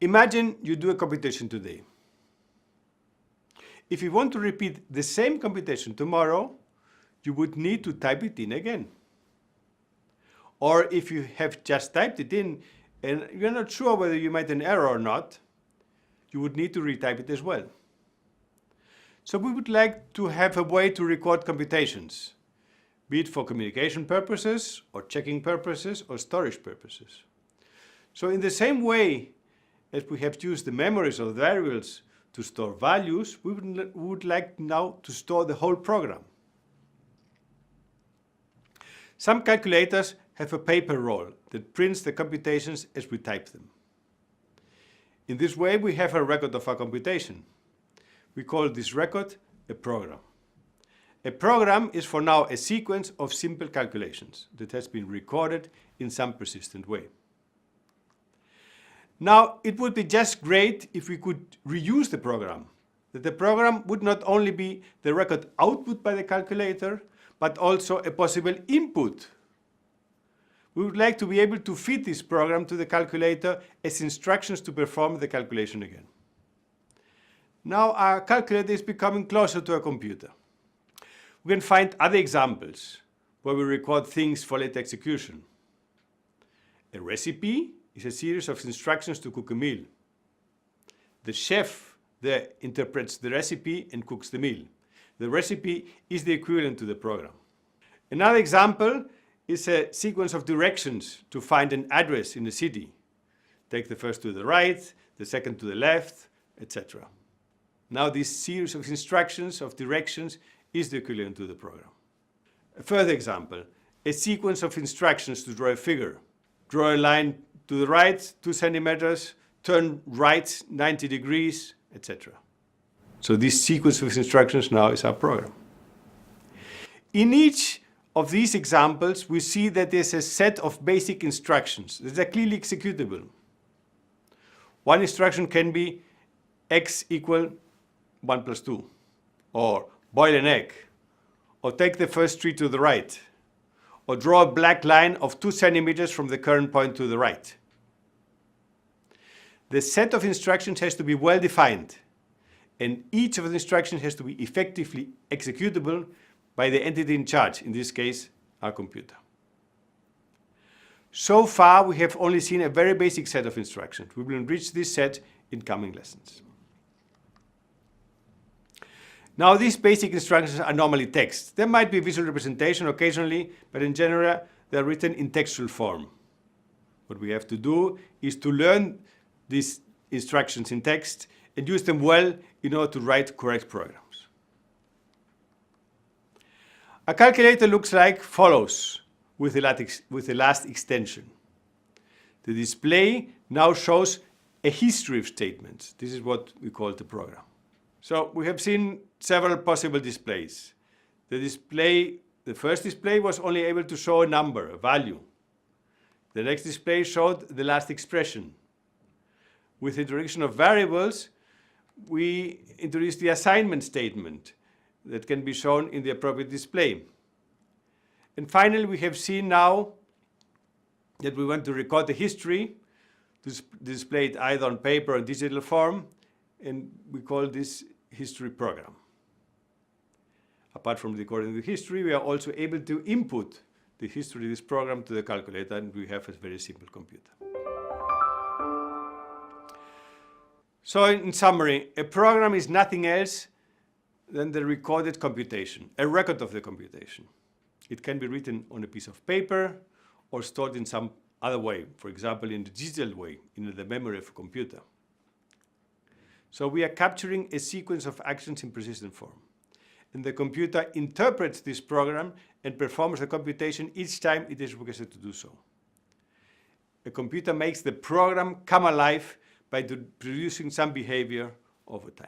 Imagine you do a computation today. If you want to repeat the same computation tomorrow, you would need to type it in again. Or if you have just typed it in and you're not sure whether you made an error or not, you would need to retype it as well. So we would like to have a way to record computations, be it for communication purposes or checking purposes or storage purposes. So in the same way as we have used the memories of variables to store values, we would like now to store the whole program. Some calculators have a paper roll that prints the computations as we type them. In this way, we have a record of our computation. We call this record a program. A program is for now a sequence of simple calculations that has been recorded in some persistent way. Now, it would be just great if we could reuse the program, that the program would not only be the record output by the calculator, but also a possible input. We would like to be able to feed this program to the calculator as instructions to perform the calculation again. Now our calculator is becoming closer to a computer. We can find other examples where we record things for later execution. A recipe is a series of instructions to cook a meal. The chef there interprets the recipe and cooks the meal. The recipe is the equivalent to the program. Another example is a sequence of directions to find an address in a city. Take the first to the right, the second to the left, etc. Now this series of instructions, of directions, is the equivalent to the program. A further example, a sequence of instructions to draw a figure. Draw a line to the right 2 centimeters, turn right 90 degrees, etc. So this sequence of instructions now is our program. In each of these examples, we see that there's a set of basic instructions that are clearly executable. One instruction can be x equal 1 plus 2, or boil an egg, or take the first tree to the right, or draw a black line of 2 centimeters from the current point to the right. The set of instructions has to be well defined, and each of the instructions has to be effectively executable by the entity in charge, in this case, our computer. So far, we have only seen a very basic set of instructions. We will enrich this set in coming lessons. Now, these basic instructions are normally text. There might be visual representation occasionally, but in general, they're written in textual form. What we have to do is to learn these instructions in text and use them well in order to write correct programs. A calculator looks like follows with the last extension. The display now shows a history of statements. This is what we call the program. So we have seen several possible displays. The first display was only able to show a number, a value. The next display showed the last expression. With the introduction of variables, we introduced the assignment statement that can be shown in the appropriate display. And finally, we have seen now that we want to record the history, to display it either on paper or in digital form, and we call this history program. Apart from recording the history, we are also able to input the history of this program to the calculator, and we have a very simple computer. So in summary, a program is nothing else than the recorded computation, a record of the computation. It can be written on a piece of paper or stored in some other way, for example, in the digital way, in the memory of a computer. So we are capturing a sequence of actions in persistent form. And the computer interprets this program and performs a computation each time it is requested to do so. A computer makes the program come alive by producing some behavior over time.